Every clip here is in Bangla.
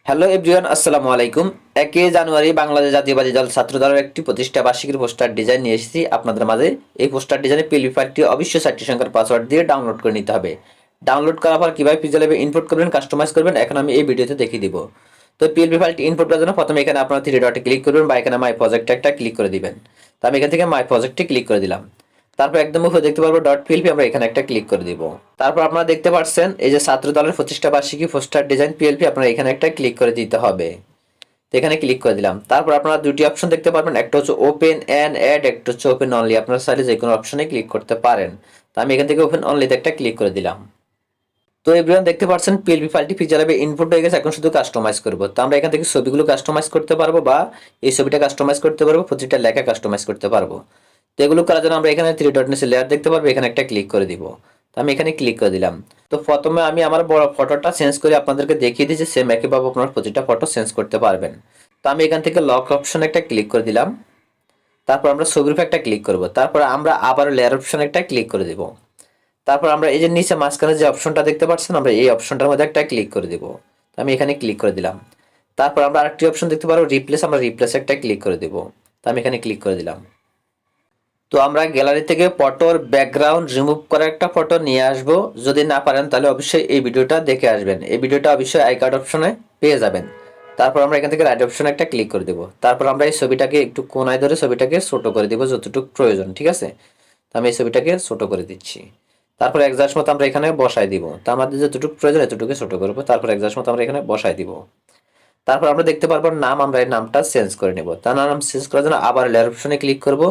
হ্যালো এভরিওয়ান, আসসালামু আলাইকুম। 1 জানুয়ারি বাংলাদেশ জাতীয়বাদী দল ছাত্র দলের একটি প্রতিষ্ঠা বার্ষিকীর পোস্টার ডিজাইন নিয়ে এসেছি আপনাদের মাঝে। এই পোস্টার ডিজাইনের পিএলপি ফাইলটি অবশ্যই 4টি সংখ্যার পাসওয়ার্ড দিয়ে ডাউনলোড করে নিতে হবে। ডাউনলোড করার পর কীভাবে পিক্সেল লেভেলে ইনপুট করবেন, কাস্টমাইজ করবেন, এখন আমি এই ভিডিওতে দেখিয়ে দিব। তো পিএলপি ফাইলটি ইনপুট করার জন্য প্রথমে এখানে আপনারা 3 ডটে ক্লিক করবেন বা এখানে মাই প্রজেক্টে একটা ক্লিক করে দিবেন। তো আমি এখান থেকে মাই প্রজেক্টে ক্লিক করে দিলাম। তারপর একদম উপরে দেখতে পারবো ডট পিএলপি, আমরা এখানে একটা ক্লিক করে দিব। তারপর আপনারা দেখতে পাচ্ছেন এই যে ছাত্র দলের প্রতিষ্ঠা বার্ষিকী পোস্টার ডিজাইন পিএলপি, আপনারা এখানে একটা ক্লিক করে দিতে হবে। তো এখানে ক্লিক করে দিলাম। তারপর আপনারা দুটি অপশন দেখতে পারবেন, একটা হচ্ছে ওপেন অ্যান্ড অ্যাড, একটা হচ্ছে ওপেন অনলি। আপনারা চাইলে যে কোনো অপশনে ক্লিক করতে পারেন। তো আমি এখান থেকে ওপেন অনলিতে একটা ক্লিক করে দিলাম। তো এভরিওয়ান দেখতে পাচ্ছেন পিএলপি ফাইলটি পিক্সেল লেভেলে ইনপুট হয়ে গেছে। এখন শুধু কাস্টমাইজ করব। তো আমরা এখান থেকে ছবিগুলো কাস্টমাইজ করতে পারবো বা এই ছবিটা কাস্টমাইজ করতে পারবো, প্রতিটা লেখা কাস্টমাইজ করতে পারবো। তো এগুলো করার জন্য আমরা এখানে 3 ডট নিচে লেয়ার দেখতে পারবো, এখানে একটা ক্লিক করে দিব। তো আমি এখানে ক্লিক করে দিলাম। তো প্রথমে আমি আমার বড় ফটোটা চেঞ্জ করে আপনাদেরকে দেখিয়ে দিয়েছি, সেম একইভাবে আপনার প্রতিটা ফটো চেঞ্জ করতে পারবেন। তো আমি এখান থেকে লক অপশনে একটা ক্লিক করে দিলাম। তারপর আমরা ছবির উপর একটা ক্লিক করব। তারপর আমরা আবার লেয়ার অপশনে একটা ক্লিক করে দিব। তারপর আমরা এই যে নিচে মাঝখানে যে অপশনটা দেখতে পাচ্ছেন, আমরা এই অপশনটার মধ্যে একটা ক্লিক করে দিব। তো আমি এখানে ক্লিক করে দিলাম। তারপর আমরা আরেকটি অপশন দেখতে পারবো রিপ্লেস, আমরা রিপ্লেসে একটা ক্লিক করে দিব। তো আমি এখানে ক্লিক করে দিলাম। তো আমরা গ্যালারি থেকে ফটোর ব্যাকগ্রাউন্ড রিমুভ করা একটা ফটো নিয়ে আসব। যদি না পারেন তাহলে অবশ্যই এই ভিডিওটা দেখে আসবেন। এই ভিডিওটা অবশ্যই আই কার্ড অপশনে পেয়ে যাবেন। তারপর আমরা এখান থেকে রাইট অপশনে একটা ক্লিক করে দেব। তারপর আমরা এই ছবিটাকে একটু কোনায় ধরে ছবিটাকে ছোট করে দিব যতটুকু প্রয়োজন, ঠিক আছে? তো আমি এই ছবিটাকে ছোট করে দিচ্ছি। তারপর একজাস্ট মতো আমরা এখানে বসায় দিব। তো আমাদের যতটুকু প্রয়োজন এতটুকু ছোট করব। তারপর একজাস্ট মতো আমরা এখানে বসায় দিব। তারপর আমরা দেখতে পারবো নাম, আমরা এই নামটা চেঞ্জ করে নেব। তার নাম চেঞ্জ করার জন্য আবার লেয়ার অপশনে ক্লিক করব।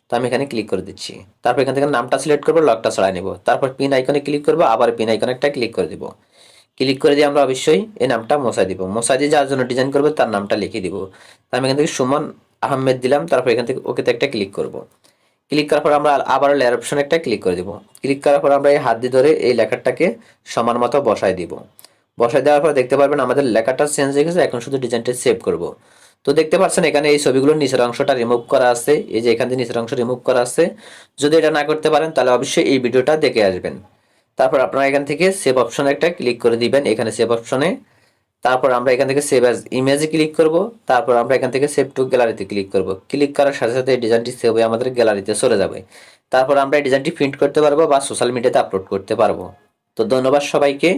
তো আমি এখানে ক্লিক করে দিচ্ছি। তারপর এখান থেকে নামটা সিলেক্ট করব, লকটা সরাই নেব। তারপর পিন আইকনে ক্লিক করব, আবার পিন আইকনে একটা ক্লিক করে দিব। ক্লিক করে দিয়ে আমরা অবশ্যই এই নামটা মোছাই দিব। মোছাই দিয়ে যার জন্য ডিজাইন করবো তার নামটা লিখে দিব। তো আমি এখান থেকে সুমন আহমেদ দিলাম। তারপর এখান থেকে ওকেতে একটা ক্লিক করব। ক্লিক করার পর আমরা আবার লেয়ার অপশনে একটা ক্লিক করে দিব। ক্লিক করার পর আমরা এই হাত দিয়ে ধরে এই লেখাটাকে সমান মতো বসাই দিব। বসাই দেওয়ার পর দেখতে পারবেন আমাদের লেখাটা চেঞ্জ হয়ে গেছে। এখন শুধু ডিজাইনটা সেভ করব। তো দেখতে পাচ্ছেন এখানে এই ছবিগুলোর নিচের অংশটা রিমুভ করা আছে। এই যে এখান থেকে নিচের অংশ রিমুভ করা আছে। যদি এটা না করতে পারেন তাহলে অবশ্যই এই ভিডিওটা দেখে আসবেন। তারপর আপনারা এখান থেকে সেভ অপশনে একটা ক্লিক করে দিবেন, এখানে সেভ অপশনে। তারপর আমরা এখান থেকে সেভ অ্যাজ ইমেজে ক্লিক করব। তারপর আমরা এখান থেকে সেভ টু গ্যালারিতে ক্লিক করব। ক্লিক করার সাথে সাথে এই ডিজাইনটি সেভ হয়ে আমাদের গ্যালারিতে চলে যাবে। তারপর আমরা এই ডিজাইনটি প্রিন্ট করতে পারবো বা সোশ্যাল মিডিয়াতে আপলোড করতে পারবো। তো ধন্যবাদ সবাইকে।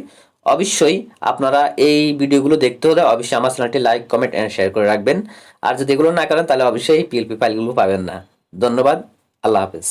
অবশ্যই আপনারা এই ভিডিওগুলো দেখতে হলে অবশ্যই আমার চ্যানেলটি লাইক, কমেন্ট এন্ড শেয়ার করে রাখবেন। আর যদি এগুলো না করেন তাহলে অবশ্যই এই পিএলপি ফাইলগুলো পাবেন না। ধন্যবাদ। আল্লাহ হাফেজ।